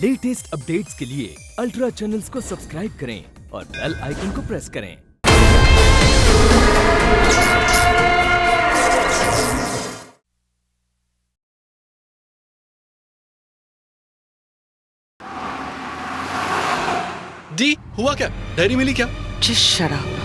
Latest updates के लिए ultra channels को सब्सक्राइब करें और बेल आइकन को प्रेस करें। दी, हुआ क्या? डायरी मिली क्या? Just shut up.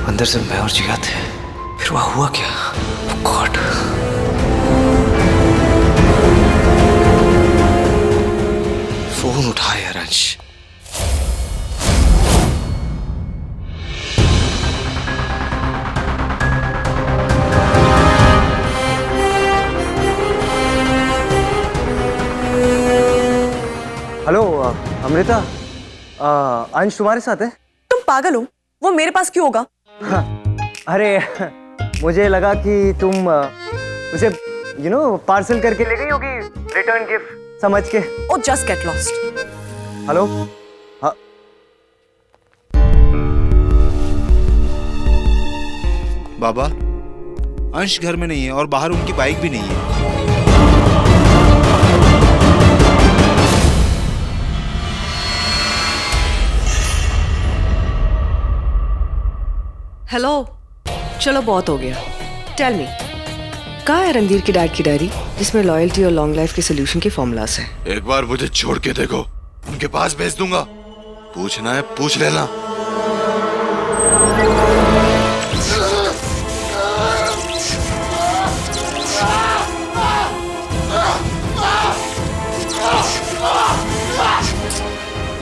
अंदर से मैं और जिया थे, फिर वह हुआ क्या? गॉड। फोन उठा यार अंश। हेलो अमृता, अंश तुम्हारे साथ है? तुम पागल हो? वो मेरे पास क्यों होगा? अरे मुझे लगा कि तुम उसे पार्सल करके ले गई होगी, रिटर्न गिफ्ट समझ के। ओ जस्ट गेट लॉस्ट। हेलो। हाँ बाबा, अंश घर में नहीं है और बाहर उनकी बाइक भी नहीं है। हेलो, चलो बहुत हो गया। टेल मी, कहाँ है रणधीर की डैड की डायरी जिसमें लॉयल्टी और लॉन्ग लाइफ के सोल्यूशन के फॉर्मूलास हैं? एक बार मुझे छोड़ के देखो, उनके पास भेज दूंगा। पूछना है पूछ लेना।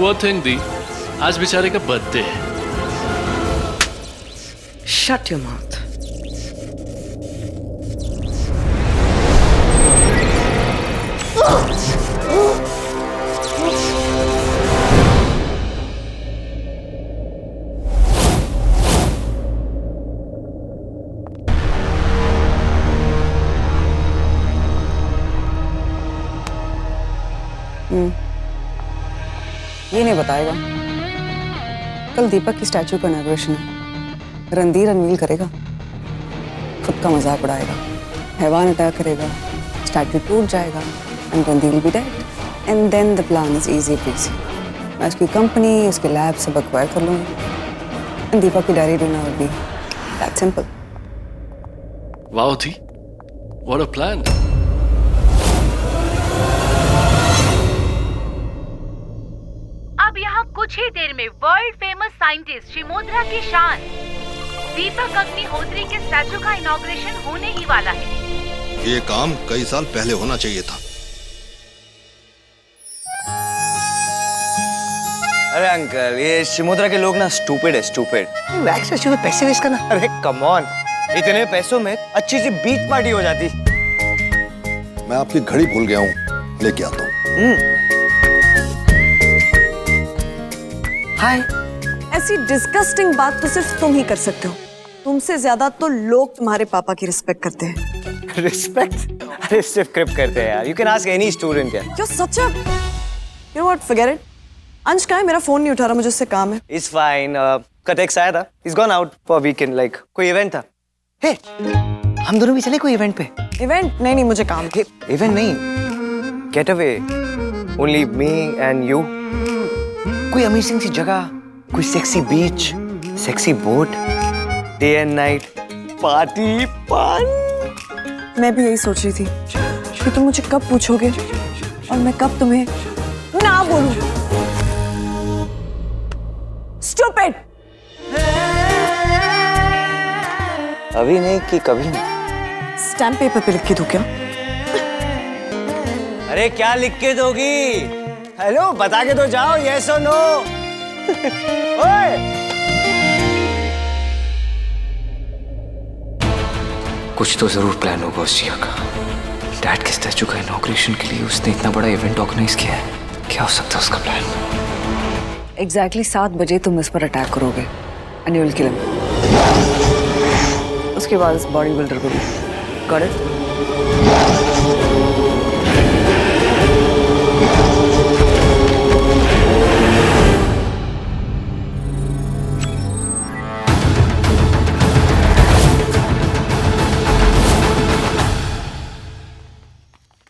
वो थिंग दी, आज बेचारे का बर्थडे है। Shut your mouth. ये नहीं बताएगा। कल दीपक की स्टैचू का इनॉग्रेशन है। रणधीर अनवील करेगा, खुद का मजाक उड़ाएगा, हैवान अटैक करेगा, स्टैचू टूट जाएगा and Randhir will be dead. And then the plan is easy peasy. मैं उसकी कंपनी, उसके लैब सब एक्वायर कर लूंगी एंड दीपक की डायरी ढूंढना will be that simple. Wow the, what a plan. अब यहाँ कुछ ही देर में वर्ल्ड फेमस साइंटिस्ट शिमोत्रा की शान दीपक अग्निहोत्री के स्टैचू का इनॉग्रेशन होने ही वाला है। ये काम कई साल पहले होना चाहिए था। अरे अंकल, ये शिमोत्रा के लोग ना स्टूपिड है, स्टूपिड। वैक्स स्टैचू में पैसे वेस्ट करना, अरे कम ऑन, इतने पैसों में अच्छी सी बीच पार्टी हो जाती। मैं आपकी घड़ी भूल गया हूँ, लेके आता हूँ। हाय। ऐसी डिस्गस्टिंग बात तो सिर्फ तुम ही कर सकते हो। तुमसे ज्यादा तो लोग तुम्हारे पापा की रिस्पेक्ट करते हैं। रिस्पेक्ट? अरे सिर्फ क्रिप करते हैं यार। You can ask any student. You're such a You know what? Forget it. अंश कहाँ है? मेरा फोन नहीं उठा रहा, मुझे उससे काम है. It's fine. का टेक्स्ट आया था. He's gone out for weekend. Like कोई इवेंट था. Hey, हम दोनों भी चले कोई इवेंट पे. इवेंट? नहीं मुझे काम. Hey, इवेंट नहीं. Get away. Only me and you. कोई अमेजिंग सी जगह, कोई sexy beach, sexy boat, day and night, party fun. मैं भी यही सोच रही थी कि तुम मुझे कब पूछोगे और मैं कब तुम्हें ना बोलूं. Stupid! अभी नहीं कि कभी नहीं. स्टैम्प पेपर पे लिख के दूं क्या? अरे क्या लिख के दोगी? हेलो, बता के तो जाओ, yes or no. ओए! कुछ तो जरूर प्लान होगा उस जिया का. डैड के स्टैचू का इनॉग्रेशन के लिए उसने इतना बड़ा इवेंट ऑर्गेनाइज किया है. क्या हो सकता है उसका प्लान? एग्जैक्टली 7 बजे तुम इस पर अटैक करोगे and you will kill him. उसके बाद इस बॉडी बिल्डर को भी. Got it?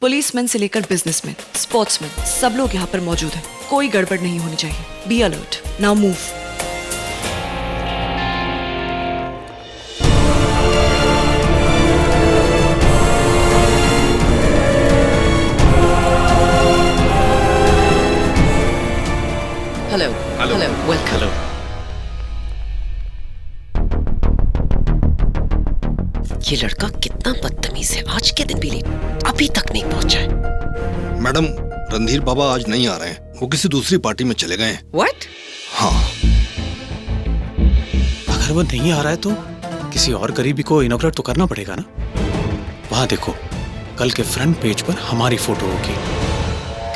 पुलिसमैन से लेकर बिजनेसमैन, स्पोर्ट्समैन, सब लोग यहाँ पर मौजूद हैं. कोई गड़बड़ नहीं होनी चाहिए. Be alert. Now move. Hello. Hello. Welcome. Hello. ये लड़का कितना बदतमीज है. आज के दिन भी लेट, अभी तक नहीं पहुंचा है. मैडम, रणधीर बाबा आज नहीं आ रहे हैं. वो किसी दूसरी पार्टी में चले गए हैं. What? हाँ. अगर वो नहीं आ रहा है तो किसी और करीबी को इनॉग्रेट तो करना पड़ेगा ना. वहाँ देखो, कल के फ्रंट पेज पर हमारी फोटो होगी.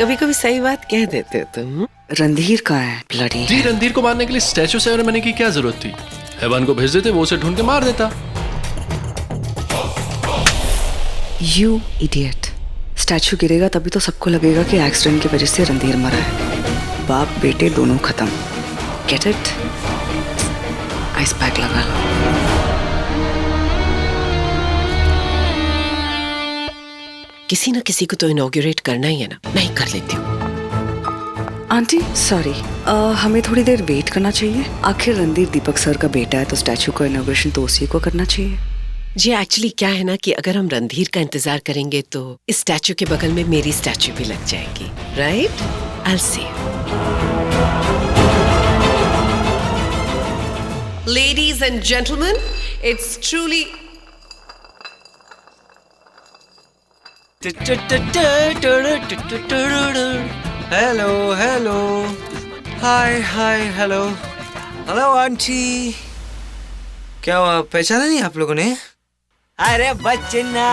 कभी कभी सही बात कह देते हो तुम. रणधीर कहाँ है? ब्लडी. जी, रणधीर को मारने के लिए स्टैचू सेरेमनी की क्या जरूरत थी? हैवान को भेज देते, वो उसे ढूंढ के मार देता. You idiot. स्टैचू गिरेगा तभी तो सबको लगेगा कि एक्सीडेंट की वजह से रणधीर मरा है. बाप बेटे दोनों खत्म. Get it? आइस पैक लगा लो. किसी न किसी को तो इनॉग्रेट करना ही है ना. नहीं कर लेती हूँ. आंटी सॉरी, हमें थोड़ी देर वेट करना चाहिए. आखिर रणधीर दीपक सर का बेटा है तो स्टैचू का इनॉग्रेशन तो उसी को करना चाहिए. जी एक्चुअली क्या है ना कि अगर हम रणधीर का इंतजार करेंगे तो इस स्टैचू के बगल में मेरी स्टैचू भी लग जाएगी. Right? I will see. Ladies and gentleman, it's truly hello hello. Hi hi hello. Hello aunty. क्या हुआ, पहचाना नहीं आप लोगों ने? अरे बचना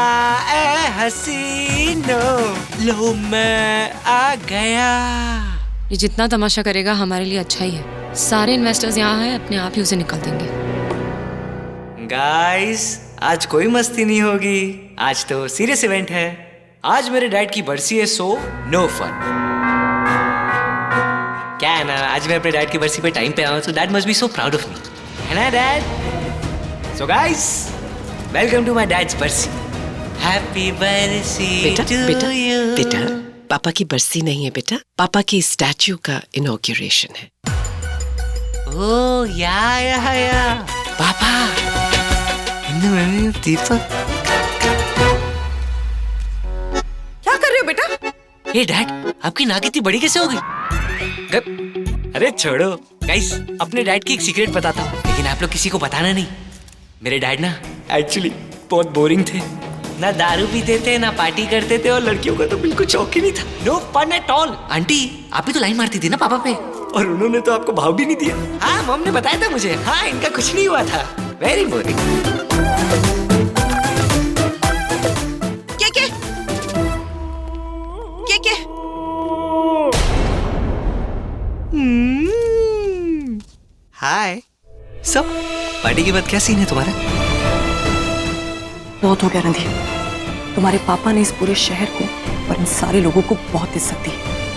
ए हसीनो, लो मैं आ गया. ये जितना तमाशा करेगा हमारे लिए अच्छा ही है. सारे इन्वेस्टर्स यहाँ हैं, अपने आप ही उसे निकल देंगे. गाइस, आज कोई मस्ती नहीं होगी. आज तो सीरियस इवेंट है. आज मेरे डैड की बरसी है, सो नो फन. क्या है ना, आज मैं अपने डैड की बरसी पे टाइम पे आऊँ तो dad must be so proud of me, है ना dad? So guys, welcome to my dad's बरसी. हैप्पी बरसी टू यू. बेटा, पापा की बरसी नहीं है बेटा, पापा की स्टैचू का इनॉग्रेशन है. ओह या पापा. दीपक, क्या कर रहे हो बेटा? ये डैड, आपकी नाक इतनी बड़ी कैसे हो गई? अरे छोड़ो गाइस, अपने डैड की एक सीक्रेट बताता हूँ, लेकिन आप लोग किसी को बताना नहीं. मेरे डैड ना एक्चुअली बहुत बोरिंग थे. ना दारू पीते थे, ना पार्टी करते थे, और लड़कियों का तो बिल्कुल शौक ही नहीं था. No fun at all. Aunty, आप भी तो लाइन मारती थी ना पापा पे, और उन्होंने तो आपको भाव भी नहीं दिया. हाँ, मम ने बताया था मुझे. हाँ, इनका कुछ नहीं हुआ था. Very boring. क्या हाय. सब पार्टी के बाद क्या सीन है तुम्हारा? बहुत हो गया रणधीर. तुम्हारे पापा ने इस पूरे शहर को और इन सारे लोगों को बहुत इज्जत दी.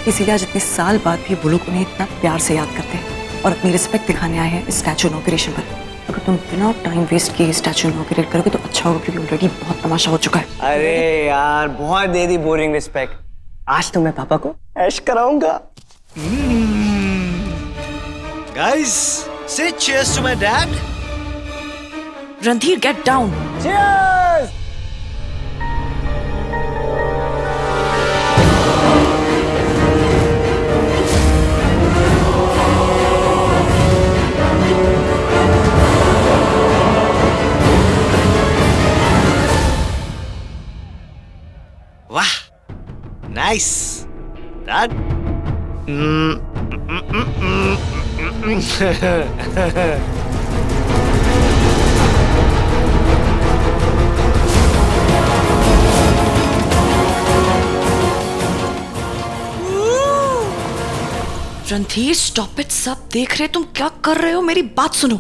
इसीलिए आज इतने साल बाद भी वो लोग उन्हें इतना प्यार से याद करते हैं और अपनी रिस्पेक्ट दिखाने आए हैं इस स्टैचू इनॉग्रेशन पर। अगर तुम बिना टाइम वेस्ट किए स्टैचू इनॉग्रेट करोगे तो अच्छा होगा, क्योंकि ऑलरेडी बहुत तमाशा हो चुका है। अरे यार बहुत दे दी बोरिंग रिस्पेक्ट। आज तो मैं पापा को ऐश कराऊंगा। Guys, say cheers to my dad. Randhir, get down. Cheers! वाह, nice. Dad. Randhir, stop it. सब देख रहे, तुम क्या कर रहे हो? मेरी बात सुनो।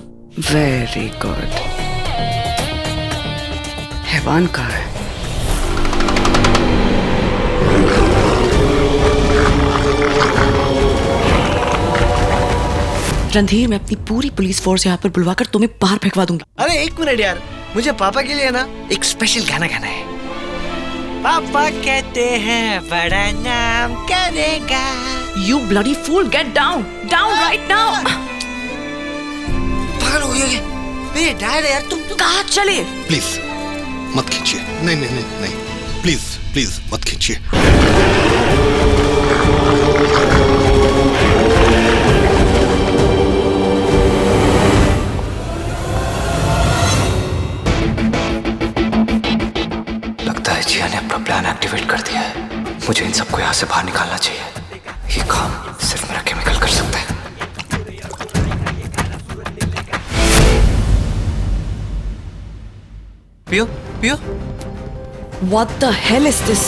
Very good. हैवान कहाँ है? रणधीर, मैं अपनी पूरी पुलिस फोर्स यहाँ पर बुलवाकर तुम्हें बाहर फेंकवा दूंगी। अरे एक मिनट यार, मुझे पापा के लिए ना एक स्पेशल गाना गाना है। पापा कहते हैं बड़ा नाम करेगा। You bloody fool, get down, down right now. पागल हो गया क्या? मेरे डैड है यार, तुम कहाँ चले? प्लीज मत खींचिए। नहीं नहीं नहीं नहीं, प्लीज प्लीज मत खींचिए। लगता है जिया ने अपना प्लान एक्टिवेट कर दिया है। मुझे इन सबको यहाँ से बाहर निकालना चाहिए। ये काम सिर्फ मेरा केमिकल कर सकता है। पियो पियो। What the hell is this?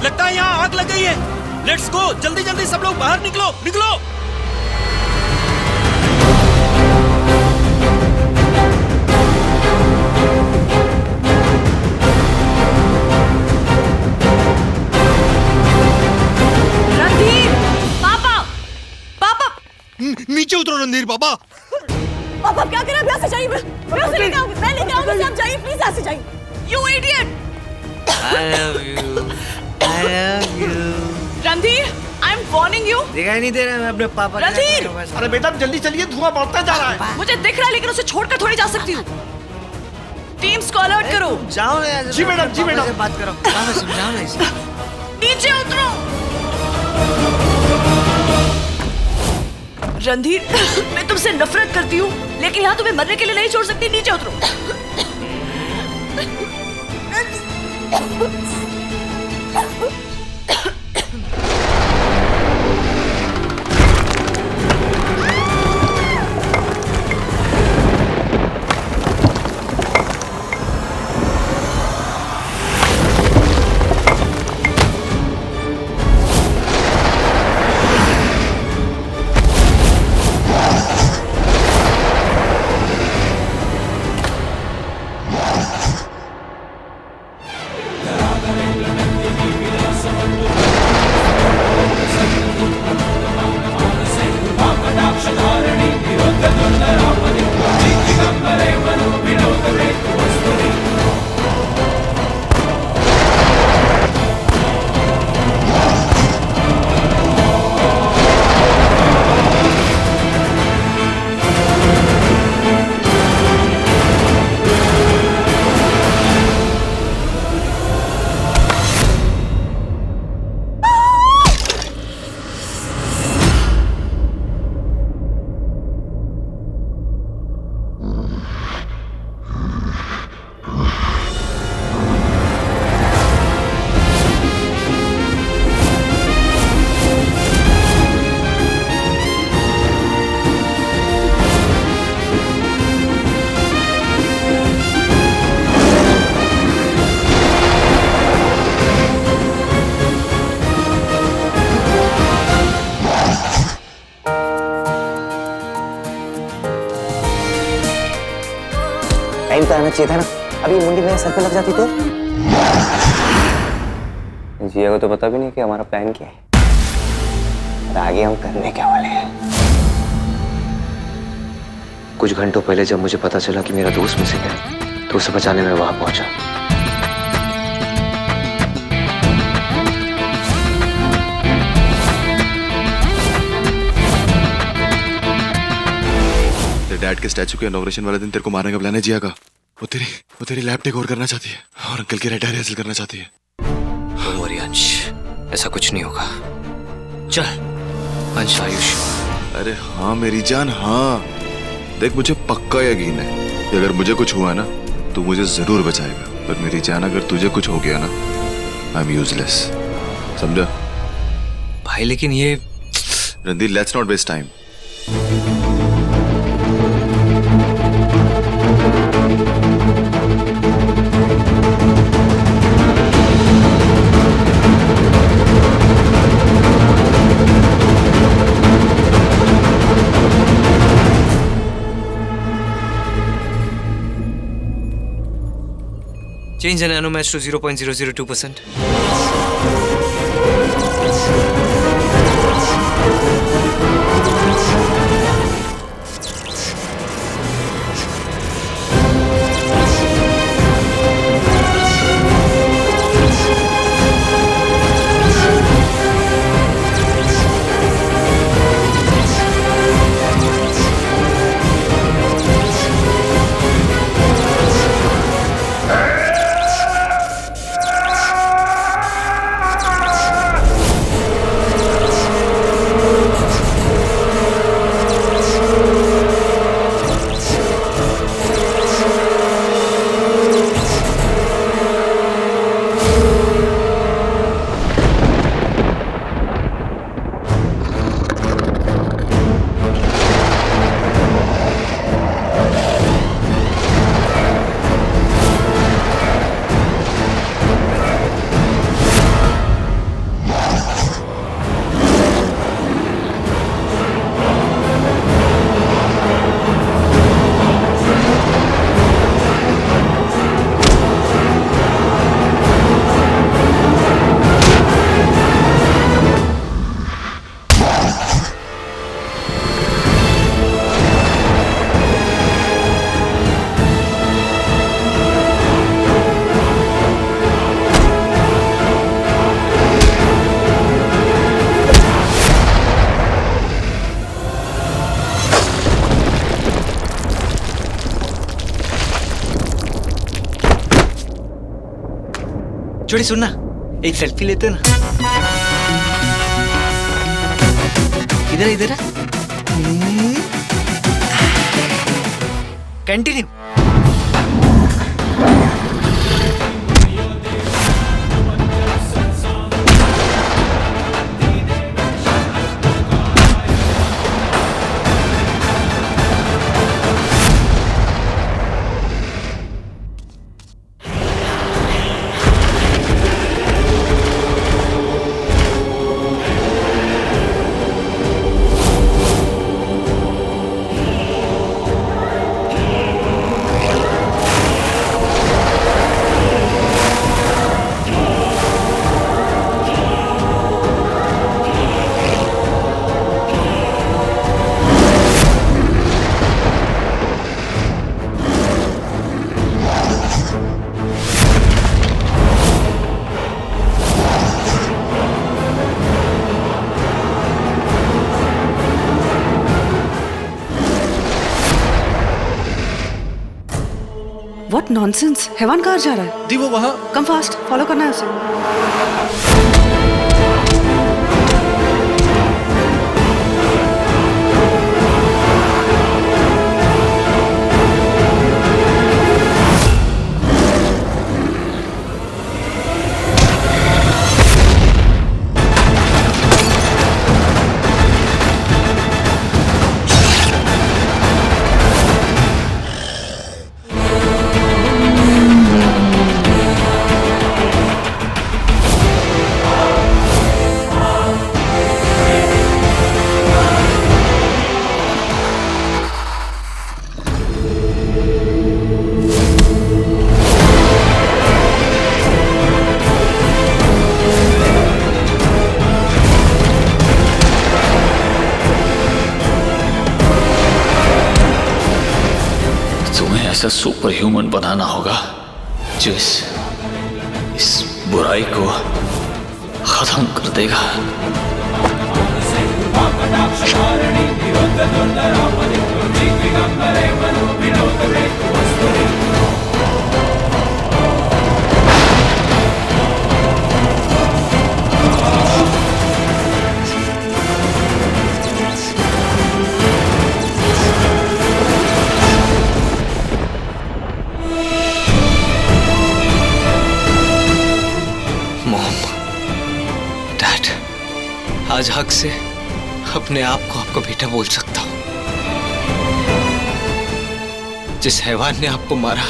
लगता है यहाँ आग लग गई है। लेट्स गो, जल्दी जल्दी सब लोग बाहर निकलो निकलो। रणधीर, पापा, पापा। नीचे उतरो रणधीर बाबा। पापा क्या कर रहे हैं? यहाँ से जाइए। मैं लेके आऊंगी, मैं लेके आऊंगी। आप जाइए प्लीज, यहाँ से जाइए। You idiot! I love you. I love you. Randhir, I'm warning you. दिखाई नहीं दे रहा मैं अपने पापा का। रणधीर! अरे बेटा जल्दी चलिए, धुआं बढ़ता जा रहा है। मुझे दिख रहा है लेकिन उसे छोड़कर थोड़ी जा सकती हूँ। टीम्स को अलर्ट करो। जाओ ना यार। जी मैडम, जी मैडम। बात करो। पापा समझाओ ना इसे। नीचे उतरो। रणधीर, मैं तुमसे नफरत करती हूँ लेकिन यहाँ तुम्हें मरने के लिए नहीं छोड़ सकती। नीचे उतरो। टाइम तो आना चाहिए था ना। अभी मुंडी मेरे सर पे लग जाती तो जिया को तो पता भी नहीं कि हमारा प्लान क्या है और आगे हम करने क्या वाले हैं। कुछ घंटों पहले जब मुझे पता चला कि मेरा दोस्त मिसिंग है तो उसे बचाने में वहां पहुंचा। डैड के स्टैचू के इनॉग्रेशन वाले दिन तेरे को मारने का प्लान है जिया का। वो तेरी लैब टेक ओवर करना चाहती है और अंकल की रेड हासिल करना चाहती है। Don't worry, अंश, ऐसा कुछ नहीं होगा। चल अंश, आयुष। अरे हाँ मेरी जान, हाँ देख मुझे पक्का यकीन है कि अगर मुझे कुछ हुआ ना तो मुझे जरूर बचाएगा। पर मेरी जान अगर तुझे कुछ हो गया ना, आई एम यूजलेस, समझा भाई? लेकिन ये Randhir, let's not waste time. Change the nanomatch to 0.002%. छोड़ी सुनना, एक सेल्फी लेते ना। इधर इधर कंटिन्यू। What nonsense? हैवान कहाँ जा रहा है? दी वो वहाँ। Come fast, फॉलो करना है उसे। ऐसा सुपर ह्यूमन बनाना होगा जो इस बुराई को खत्म कर देगा। मॉम, डैड, आज हक से अपने आप को आपका बेटा बोल सकता हूं। जिस हैवान ने आपको मारा,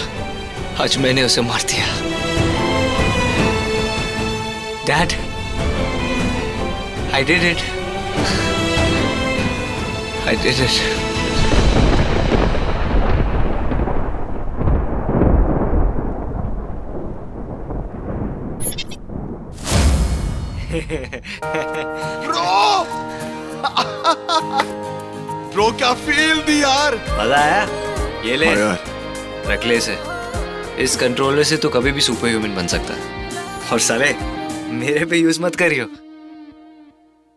आज मैंने उसे मार दिया। Dad, I did it. I did it. Bro क्या फील दी यार। मजा आया? ये ले, रख ले इसे। इस कंट्रोलर से तो कभी भी सुपर ह्यूमन बन सकता है। और साले मेरे पे यूज मत करियो।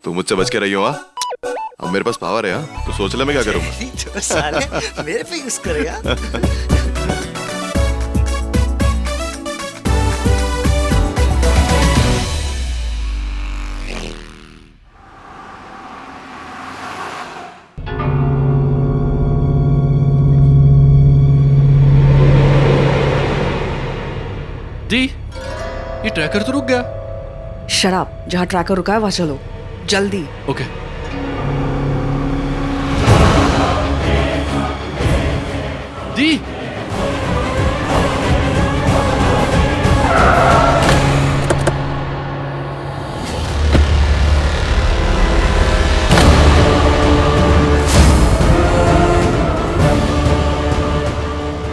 तू मुझसे बच के रही हो। अब मेरे पास पावर है। तो सोच ले मैं क्या करूंगा। तो साले मेरे पे यूज करेगा। दी, ये ट्रैकर तो रुक गया। शराब, जहाँ ट्रैकर रुका है वहां चलो जल्दी। ओके। दी,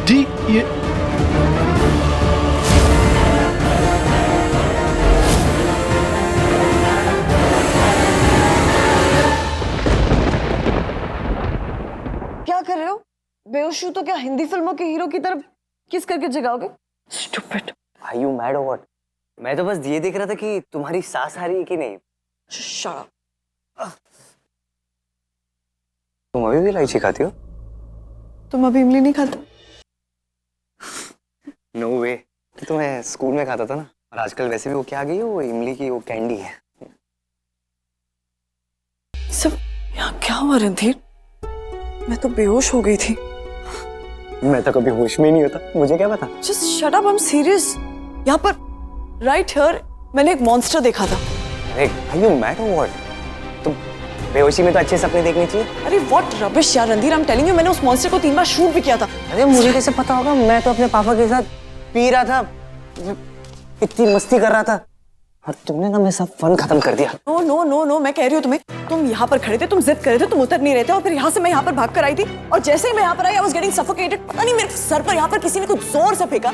दी, ये क्या कर रहे हो? बेहोश हो तो क्या हिंदी फिल्मों के हीरो की तरफ किस करके जगाओगे? Stupid. Are you mad or what? मैं तो बस ये देख रहा था कि तुम्हारी सास आ रही है कि नहीं। Shut up. तुम अभी भी इलायची खाती हो? तुम अभी इमली नहीं खाते? No way. तो मैं स्कूल में खाता था ना। और आजकल वैसे भी वो क्या आ गई है, वो इमली की वो कैंडी है। सब यहाँ क्या हुआ रणधीर? मैं तो बेहोश हो गई थी। मैं तो कभी होश में ही नहीं होता, मुझे क्या पता। Just shut up, I'm serious. यहाँ पर right here मैंने एक मॉन्स्टर देखा था। अरे are you mad or what? तुम बेहोशी में तो अच्छे सपने देखने चाहिए। अरे what rubbish यार रणधीर, I'm telling you मैंने उस मॉन्स्टर को 3 बार शूट भी किया था। अरे मुझे कैसे पता होगा? मैं तो अपने पापा के साथ पी रहा था, इतनी मस्ती कर रहा था, और तुमने ना मेरा सब फन खत्म कर दिया। नो नो नो नो, मैं कह रही हूँ तुम्हें, तुम यहाँ पर खड़े थे, तुम जिद कर रहे थे, तुम उतर नहीं रहे थे, और फिर यहाँ से मैं यहाँ पर भाग कर आई थी, और जैसे ही मैं यहाँ पर आई, I was getting suffocated। पता नहीं मेरे सर पर यहाँ पर किसी ने कुछ जोर से फेंका।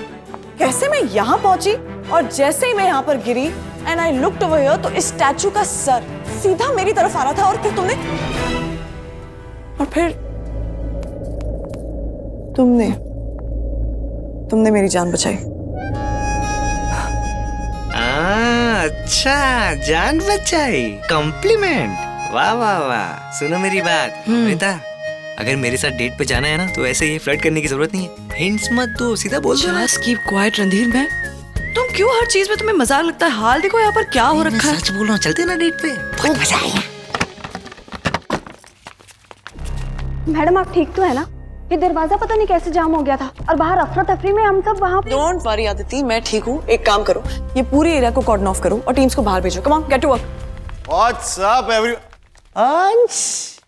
कैसे मैं यहाँ पहुंची, और जैसे ही मैं यहाँ पर गिरी and I looked over here, तो इस स्टैचू का सर सीधा मेरी तरफ आ रहा था, और फिर तुमने मेरी जान बचाई। अच्छा, जान बचाई, कॉम्प्लीमेंट। वाह वाह वाह। सुनो मेरी बात बेटा, अगर मेरे साथ डेट पे जाना है ना, तो ऐसे ही फ्लर्ट करने की जरूरत नहीं है। हिंट्स मत दो, सीधा बोल दो। Just keep quiet Randhir. मैं तुम क्यों हर चीज में तुम्हें मजाक लगता है? हाल देखो यहाँ पर क्या हो रखा है। सच बोल रहा हूँ, चलते ना डेट पे, बहुत मजा आएगा। मैडम आप ठीक तो है ना? ये दरवाजा पता नहीं कैसे जाम हो गया था, और बाहर अफरा तफरी में हम सब वहाँ पे। डोंट वरी आदिति, मैं ठीक हूँ। एक काम करो, ये पूरे एरिया को कॉर्डन ऑफ करो और टीम्स को बाहर भेजो। Come on, get to work. What's up everyone?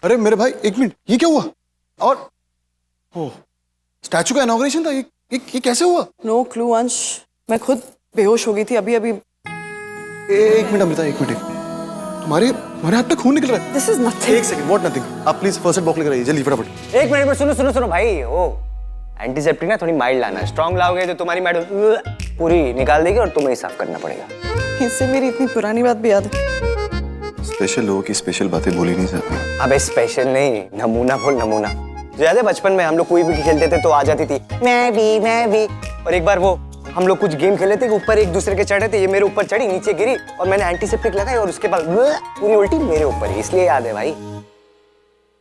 अरे मेरे भाई एक मिनट, ये क्या हुआ? और ओ स्टैचू का इनॉग्रेशन था, ये कैसे हुआ? नो क्लू अंश, मैं खुद बेहोश हो गई थी अभी अभी। एक मिनट अमृता, एक मिनट। तुम्हारे हाथ तक खून निकल रहा है। This is nothing. एक सेकंड, व्हाट नथिंग? आप प्लीज फर्स्ट एड बॉक्स लेकर आइए जल्दी फटाफट। एक मिनट में सुनो भाई, वो एंटीसेप्टिक ना थोड़ी माइल्ड लाना है। स्ट्रॉन्ग लाओगे तो तुम्हारी मैडम पूरी निकाल देगी और तुम्हें ही साफ करना पड़ेगा। इससे मेरी इतनी पुरानी बात भी याद है। स्पेशल लोगों की स्पेशल बातें बोली नहीं जाती। अबे स्पेशल नहीं, नमूना बोल, नमूना। ज्यादा बचपन में हम लोग कोई भी खेलते थे तो आ जाती थी मैं भी। और एक बार वो हम लोग कुछ गेम खेले थे, ऊपर एक दूसरे के चढ़े थे, ये मेरे ऊपर चढ़ी, नीचे गिरी और मैंने एंटीसेप्टिक लगाई और उसके बाद पूरी उल्टी मेरे ऊपर ही, इसलिए याद है भाई।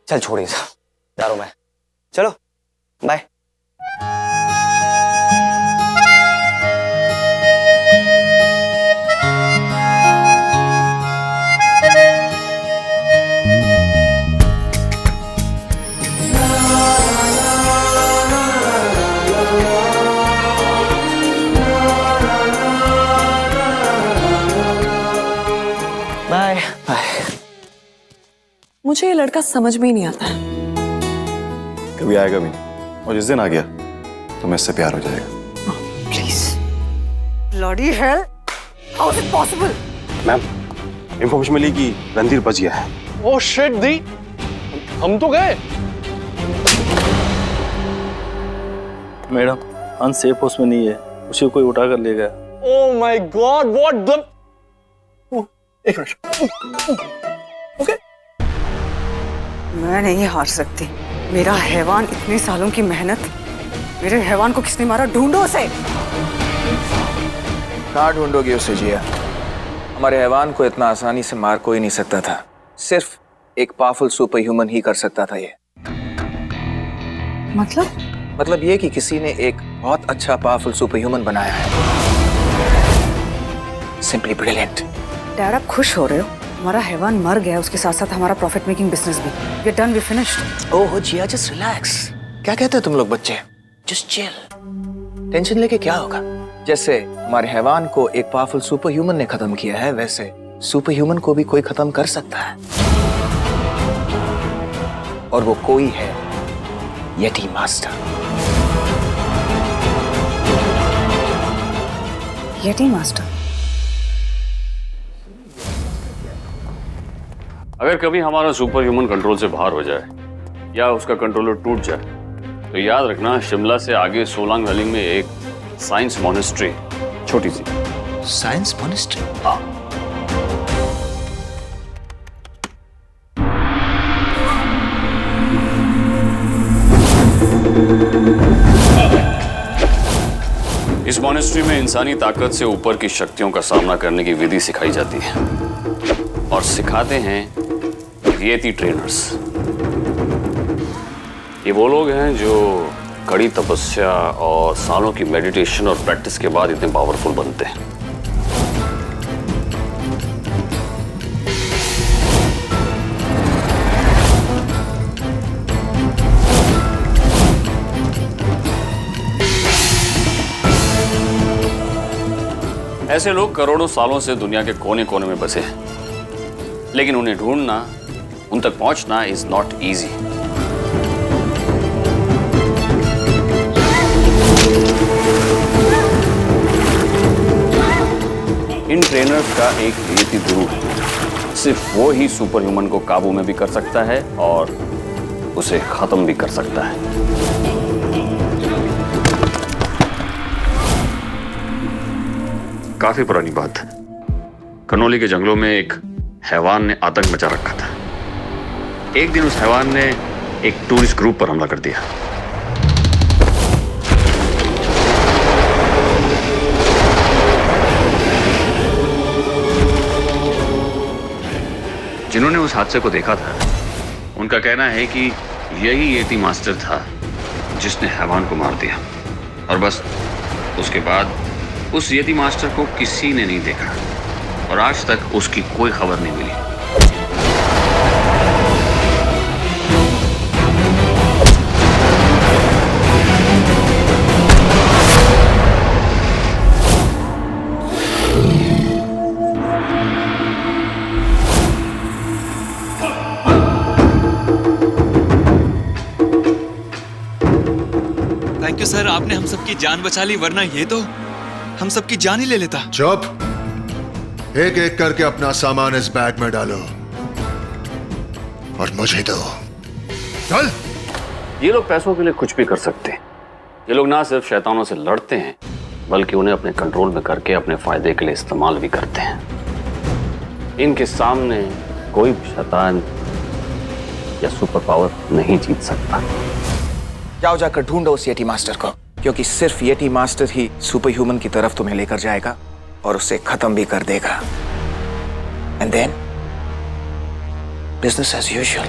चल छोड़िए जा रहा हूं मैं, चलो बाय। मुझे ये लड़का समझ में ही नहीं आता है। कभी आएगा भी नहीं, और जिस दिन आ गया तो मैं इससे प्यार हो जाएगा। Please. Bloody hell, how is it possible? Ma'am, information मिली कि रणधीर बच गया है। ओह शिट दी, हम तो गए। मैडम, अनसेफ हाउस में नहीं है, उसे कोई उठा कर ले गया। Oh my God, what the. एक मिनट। ओके। मैं नहीं हार सकती। मेरा हैवान, इतने सालों की मेहनत, मेरे हैवान को किसने मारा? ढूंढो उसे। कहाँ ढूंढोगे उसे जिया? हमारे हैवान को इतना आसानी से मार कोई नहीं सकता था। सिर्फ एक पावरफुल सुपर ह्यूमन ही कर सकता था ये। मतलब ये कि किसी ने एक बहुत अच्छा पावरफुल सुपर ह्यूमन बनाया है। Simply brilliant. डैड, आप खुश हो रहे हो? हमारा हैवान मर गया, उसके साथ साथ हमारा प्रॉफिट मेकिंग बिजनेस भी। We are done, we finished. Oh Jiya, just relax. क्या कहते हो तुम लोग बच्चे? Just chill. टेंशन लेके क्या होगा? जैसे हमारे हैवान को एक पावरफुल सुपर ह्यूमन ने खत्म किया है, वैसे सुपर ह्यूमन को भी कोई खत्म कर सकता है। और वो कोई है येटी मास्टर। Yeti master? अगर कभी हमारा सुपर ह्यूमन कंट्रोल से बाहर हो जाए या उसका कंट्रोलर टूट जाए तो याद रखना, शिमला से आगे सोलांग वैली में एक साइंस मॉनेस्ट्री, छोटी सी साइंस मॉनेस्ट्री। हाँ। इस मॉनेस्ट्री में इंसानी ताकत से ऊपर की शक्तियों का सामना करने की विधि सिखाई जाती है और सिखाते हैं येती ट्रेनर्स। ये वो लोग हैं जो कड़ी तपस्या और सालों की मेडिटेशन और प्रैक्टिस के बाद इतने पावरफुल बनते हैं। ऐसे लोग करोड़ों सालों से दुनिया के कोने कोने में बसे हैं, लेकिन उन्हें ढूंढना, उन तक पहुंचना is not easy. In trainers का एक येती गुरु है, सिर्फ वो ही सुपर ह्यूमन को काबू में भी कर सकता है और उसे खत्म भी कर सकता है। काफी पुरानी बात, कनौली के जंगलों में एक हैवान ने आतंक मचा रखा था। एक दिन उस हैवान ने एक टूरिस्ट ग्रुप पर हमला कर दिया। जिन्होंने उस हादसे को देखा था, उनका कहना है कि यही येती मास्टर था जिसने हैवान को मार दिया, और बस उसके बाद उस येती मास्टर को किसी ने नहीं देखा और आज तक उसकी कोई खबर नहीं मिली। थैंक यू सर, आपने हम सबकी जान बचा ली, वरना ये तो हम सबकी जान ही ले लेता। चुप। एक एक करके अपना सामान इस बैग में डालो और मुझे दो। चल। ये लोग पैसों के लिए कुछ भी कर सकते हैं। ये लोग ना सिर्फ शैतानों से लड़ते हैं, बल्कि उन्हें अपने कंट्रोल में करके अपने फायदे के लिए इस्तेमाल भी करते हैं। इनके सामने कोई शैतान या सुपर पावर नहीं जीत सकता। जाओ जाकर ढूंढो उस येटी मास्टर को, क्योंकि सिर्फ येटी मास्टर ही सुपर ह्यूमन की तरफ तुम्हें लेकर जाएगा और उसे खत्म भी कर देगा। And then business as usual.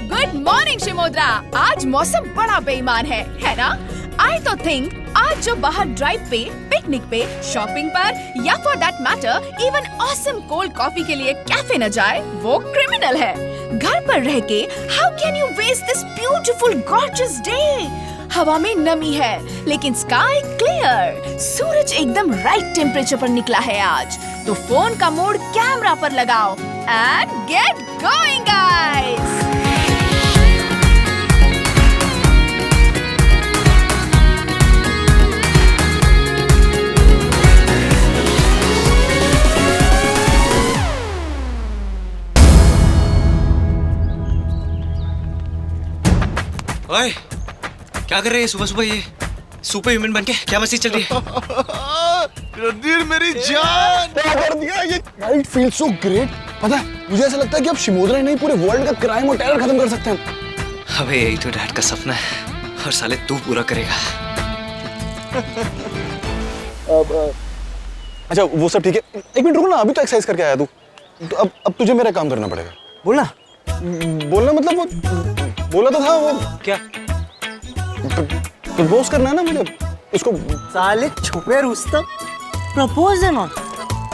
Good morning Shimodra. आज मौसम बड़ा बेईमान है ना? आई तो थिंक आज जो बाहर ड्राइव पे, पिकनिक पे, शॉपिंग पर या for that matter even awesome cold coffee के लिए कैफे न जाए वो क्रिमिनल है। घर पर रह के how can you waste this beautiful gorgeous day? हवा में नमी है लेकिन स्काई क्लियर, सूरज एकदम राइट टेम्परेचर पर निकला है आज। तो फोन का मोड कैमरा पर लगाओ एंड गेट गोइंग गाइस। ओए, क्या कर रहे हैं सुबह सुबह ये सुपर ह्यूमन बन के? क्या मस्ती चल रही है? रणधीर मेरी जान, क्या कर दिया ये? Night feel so great. पता है मुझे ऐसा लगता है कि अब शिमोद्रा ही नहीं पूरे वर्ल्ड का क्राइम और टेरर खत्म कर सकते हैं। अबे यही तो डैड का सपना है और साले तू पूरा करेगा। अच्छा वो सब ठीक है, एक मिनट रुको ना, अभी तो एक्सरसाइज करके आया तू। तो अब तुझे मेरा काम करना पड़ेगा। बोलना मतलब वो बोला तो था वो क्या प्रपोज करना है ना मुझे उसको। साले छुपे रुस्तम, प्रपोज है ना?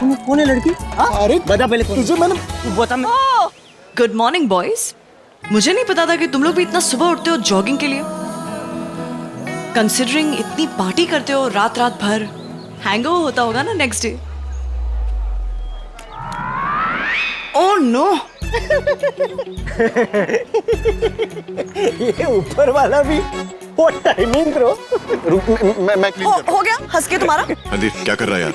तुम कौन है लड़की? अरे बता पहले तुझे मैंने बता। Good morning boys. मुझे नहीं पता था कि तुम लोग भी इतना सुबह उठते हो जॉगिंग के लिए। कंसिडरिंग इतनी पार्टी करते हो रात रात भर, हैंगओवर होता होगा ना नेक्स्ट डे। Oh no. ये ऊपर वाला भी व्हाट टाइमिंग ब्रो। मैं क्लीन करता हूं। हो गया हंस के तुम्हारा? रणधीर क्या कर रहा है यार?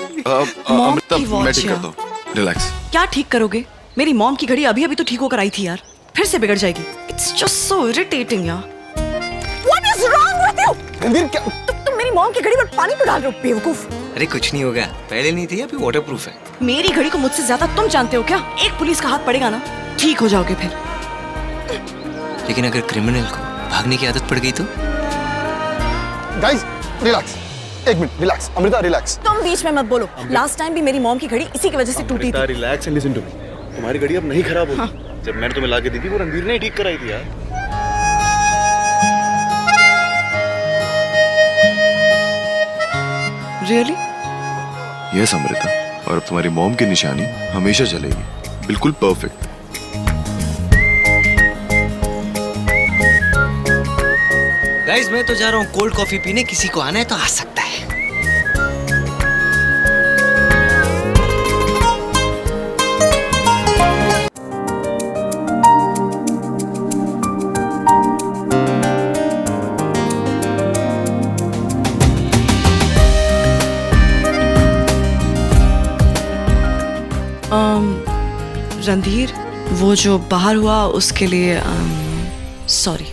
मॉम अमृता की वॉच मैं ठीक है। करता हूँ, रिलैक्स। क्या ठीक करोगे? मेरी मॉम की घड़ी अभी अभी तो ठीक होकर आई थी यार, फिर से बिगड़ जाएगी। इट्स जस्ट सो इरिटेटिंग यार। What is wrong with you? Randhir क्या? तुम मेरी मॉम की घड़ी पर पानी क्यों डाल रहे हो बेवकूफ? अरे कुछ नहीं होगा, पहले नहीं थी अभी वाटर प्रूफ है। मेरी घड़ी को मुझसे ज्यादा तुम जानते हो क्या? एक पुलिस का हाथ पड़ेगा ना ठीक हो जाओगे फिर। लेकिन अगर क्रिमिनल को भागने की आदत पड़ गई तो? गाइस रिलैक्स, एक मिनट रिलैक्स। अमृता रिलैक्स। तुम बीच में मत बोलो। लास्ट टाइम भी मेरी मॉम की घड़ी इसी की वजह से टूटी थी। Relax and listen to me. तुम्हारी घड़ी अब नहीं खराब होगी। जब मैंने तुम्हें लाके दी थी वो रणधीर ने ही ठीक कराई थी यार। रियली? यस अमृता, और अब तुम्हारी मॉम की निशानी हमेशा चलेगी, बिल्कुल परफेक्ट। गाइस मैं तो जा रहा हूँ कोल्ड कॉफी पीने, किसी को आना है तो आ सकता है। रणधीर, वो जो बाहर हुआ उसके लिए सॉरी।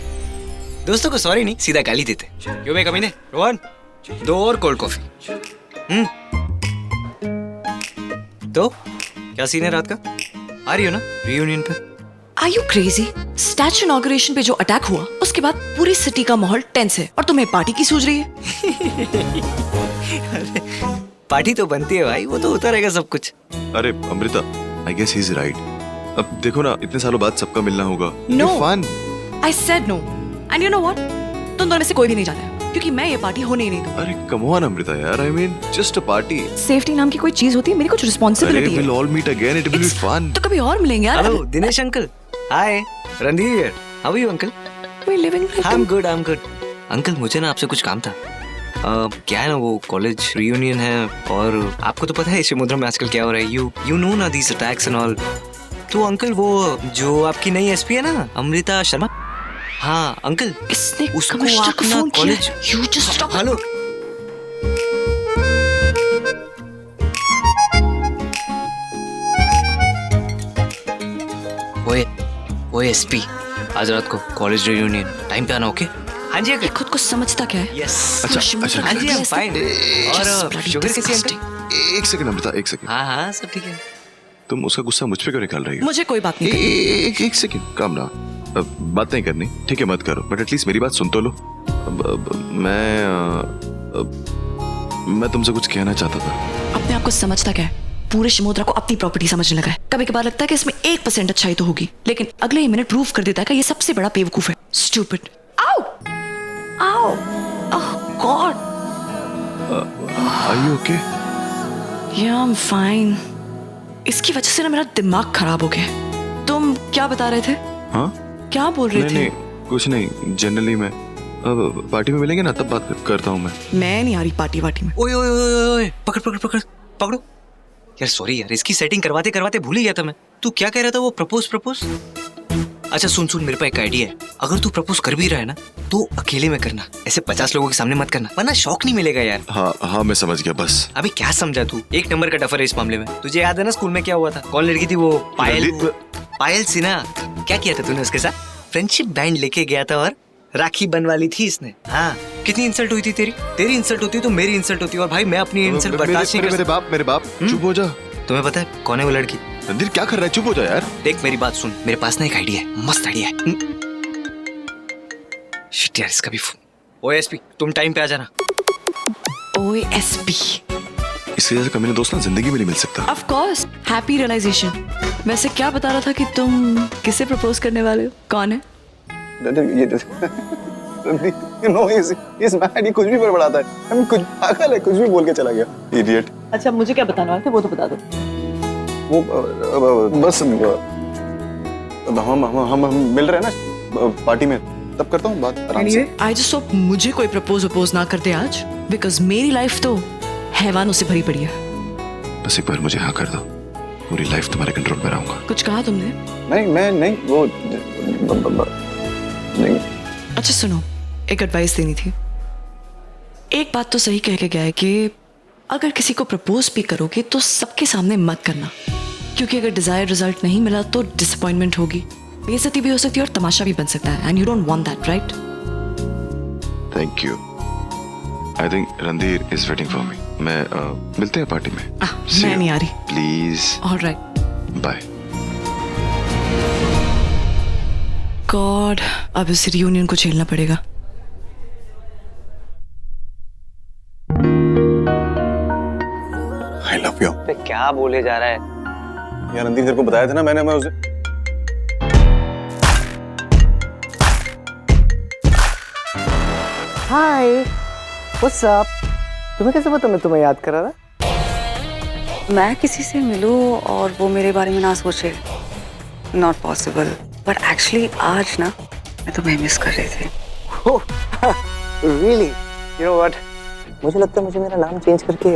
दोस्तों को सॉरी नहीं, सीधा गाली देते। क्यों बे कमीने? रोहन, 2 और कोल्ड कॉफी। तो क्या सीन है रात का? आ रही हो ना रियूनियन पे? Are you crazy? Statue inauguration पे जो अटैक हुआ उसके बाद पूरी सिटी का माहौल टेंस है और तुम्हें पार्टी की सूझ रही है? पार्टी तो बनती है भाई, वो तो होता रहेगा सब कुछ। अरे Amrita, I guess he is right. अब देखो ना, इतने सालों बाद सबका मिलना होगा। No. Fun. I said no. And you know what? तुम दोनों में से कोई भी नहीं जाना है क्योंकि मैं ये पार्टी होने ही नहीं दूंगा। अरे कम ऑन अमृता यार, I mean just a party. Safety नाम की कोई चीज होती है, मेरी कुछ रिस्पॉन्सिबिलिटी है। we'll all meet again, it will be fun। तो कभी और मिलेंगे यार। Hello Dinesh uncle. Hi Randhir, how are you uncle? We're living like I am good, I am good. Uncle मुझे ना आपसे कुछ काम था। क्या है ना, वो कॉलेज रियूनियन है और आपको तो पता है शिमोद्रा में आजकल क्या हो रहा है। यू नो ना दीस अटैक्स एंड ऑल। तो अंकल वो जो आपकी नई एसपी है ना अमृता शर्मा, हाँ अंकल इसने उसको कमिश्नर को अपना फोन किया कॉलेज। है। You just stop. हेलो ओए एसपी, आज रात को कॉलेज रियूनियन टाइम पे आना, ओके? हाँ जी अंकल। खुद को समझता क्या है? यस। अच्छा हाँ जी, I'm fine। और शुगर कैसी है अंकल? एक सेकंड अमृता, एक सेकंड। हाँ सब ठीक है। तुम उसका गुस्सा मुझ पे क्यों निकाल रही हो? मुझे कोई बात नहीं करनी। एक सेकंड, काम ना। बात नहीं करनी, ठीक है, मत करो, बट एटलीस्ट मेरी बात सुन तो लो। मैं तुमसे कुछ कहना चाहता था। अपने आप को समझता क्या है? पूरे शिमोद्रा को अपनी प्रॉपर्टी समझने लगा है। कभी कभार लगता है कि इसमें 1% अच्छाई तो होगी, लेकिन अगले ही मिनट प्रूव कर देता है कि ये सबसे बड़ा बेवकूफ है। स्टूपिड। आओ आओ, oh god. Are you okay? या आई एम फाइन। इसकी वजह से ना मेरा दिमाग खराब हो गया। तुम क्या बता रहे थे? हाँ, क्या बोल रहे थे? नहीं, कुछ नहीं। जनरली मैं अब पार्टी में मिलेंगे ना, तब बात करता हूँ मैं नहीं आ रही पार्टी वार्टी में। ओए ओए ओए ओए, पकड़ पकड़ पकड़ पकड़ो यार। सॉरी यार, इसकी सेटिंग करवाते करवाते भूल ही गया था मैं। तू क्या कह रहा था? वो प्रपोज? अच्छा सुन मेरे पास एक आइडिया है। अगर तू प्रपोज कर भी रहा है ना, तो अकेले में करना, ऐसे 50 लोगों के सामने मत करना, वरना शौक नहीं मिलेगा यार। हाँ मैं समझ गया बस। अभी क्या समझा तू? एक नंबर का डफर है इस मामले में। तुझे याद है ना स्कूल में क्या हुआ था? कौन लड़की थी वो? पायल सिन्हा। क्या किया था तूने उसके साथ? फ्रेंडशिप बैंड लेके गया था और राखी बनवा ली थी इसने। हाँ, कितनी इंसल्ट हुई थी तेरी इंसल्ट होती तो मेरी इंसल्ट होती, और भाई मैं अपनी इंसल्ट बर्दाश्त नहीं कर सकता। मेरे बाप चुप हो जा। तुम्हें पता है कौन है वो लड़की? रणधीर क्या कर रहा है? चुप हो जा यार। देख मेरी बात सुन, मेरे पास ना एक आइडिया है, मस्त आइडिया है। शिट यार, इसका भी फोन। ओएसपी तुम टाइम पे आ जाना। ओएसपी इसके जैसे कमीना दोस्त ना जिंदगी में नहीं मिल सकता। Of course, happy realisation. वैसे क्या बता रहा था कि तुम किसे प्रपोज करने वाले हो? कौन है? You know, he's mad, कुछ भी बड़बड़ाता है। हम कुछ पागल है, कुछ भी बोल के चला गया। Idiot। अच्छा मुझे क्या बताना है वो तो बता दो। वो बस हम मिल रहे हैं ना पार्टी में, तब करता हूँ बात आराम से। I just hope मुझे कोई प्रपोज ना कर दे आज, बिकॉज मेरी लाइफ तो हैवानों से भरी पड़ी है। बस एक बार मुझे हाँ कर दो, पूरी लाइफ तुम्हारे कंट्रोल में रहूंगा। कुछ कहा तुमने? नहीं मैं नहीं, वो नहीं। अच्छा सुनो, एक एडवाइस देनी थी। एक बात तो सही कह के गया है कि अगर किसी को प्रपोज भी करोगे तो सबके सामने मत करना, क्योंकि अगर डिजायर्ड रिजल्ट नहीं मिला तो डिसअपॉइंटमेंट होगी, बेइज्जती भी हो सकती है और तमाशा भी बन सकता है, and you don't want that, right? Thank you. I think Randhir is waiting for me. मैं मिलते हैं पार्टी में। मैं नहीं आ रही। प्लीज। Alright, bye. गॉड, अब इस रियूनियन को झेलना पड़ेगा। I love you। पे क्या बोले जा रहा है यार? रणधीर तेरे को बताया था ना मैंने, मैं उसे हाय व्हाट्स अप। तुम्हें कैसे पता मैं तुम्हें याद कर रहा था? मैं किसी से मिलूं और वो मेरे बारे में ना सोचे, नॉट पॉसिबल। बट एक्चुअली आज ना मैं तुम्हें मिस कर रही थी। रियली? यू नो व्हाट, मुझे लगता है मुझे मेरा नाम चेंज करके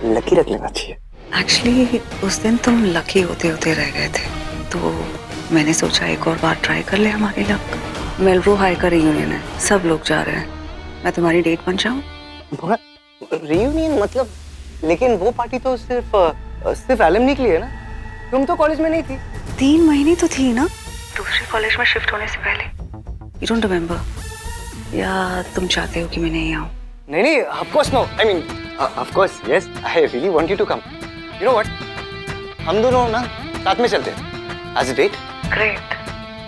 लकी रख लेना चाहिए। एक्चुअली उस दिन तुम लकी होते होते रह गए थे, तो मैंने सोचा एक और बार ट्राई कर ले हमारी लक। मेलब्रो हाई का रियूनियन है, सब लोग जा रहे हैं, मैं तुम्हारी डेट बन जाऊं? रियूनियन मतलब? लेकिन वो पार्टी तो सिर्फ एलुमनी के लिए है ना, तुम तो कॉलेज में नहीं थी। 3 महीने तो थी ना, दूसरे कॉलेज में शिफ्ट होने से पहले। You don't remember? या तुम चाहते हो कि मैं नहीं आऊं? नहीं, of course no. I mean, of course yes. I really want you to come. You know what? हम दोनों ना साथ में चलते हैं as a date. Great.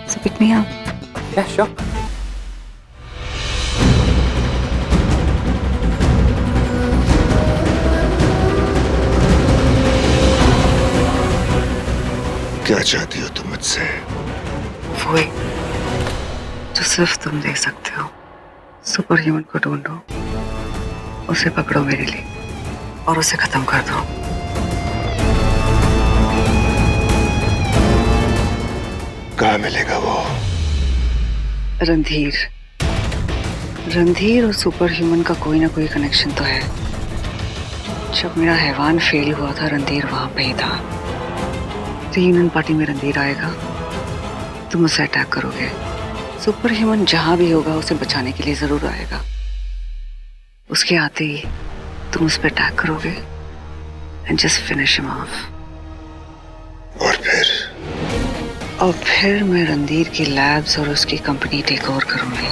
So pick me up. Yeah, sure. क्या चाहती हो तुम मुझसे? वो एक जो सिर्फ तुम दे सकते हो। सुपर ह्यूमन को ढूंढो, उसे पकड़ो मेरे लिए और उसे खत्म कर दो। कहाँ मिलेगा वो? रणधीर और सुपर ह्यूमन का कोई ना कोई कनेक्शन तो है। जब मेरा हैवान फेल हुआ था, रणधीर वहां पे ही था। रियूनियन पार्टी में रणधीर आएगा, तुम उसे अटैक करोगे। सुपर ह्यूमन जहां भी होगा उसे बचाने के लिए जरूर आएगा। उसके आते ही तुम उस पर अटैक करोगे and just finish him of. और फिर मैं रणधीर की लैब्स और उसकी कंपनी टेक ओवर करूंगी।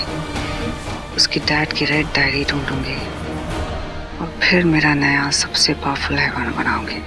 उसकी डैड की रेड डायरी ढूंढूंगी और फिर मेरा नया सबसे पावरफुल हैवान बनाऊंगी।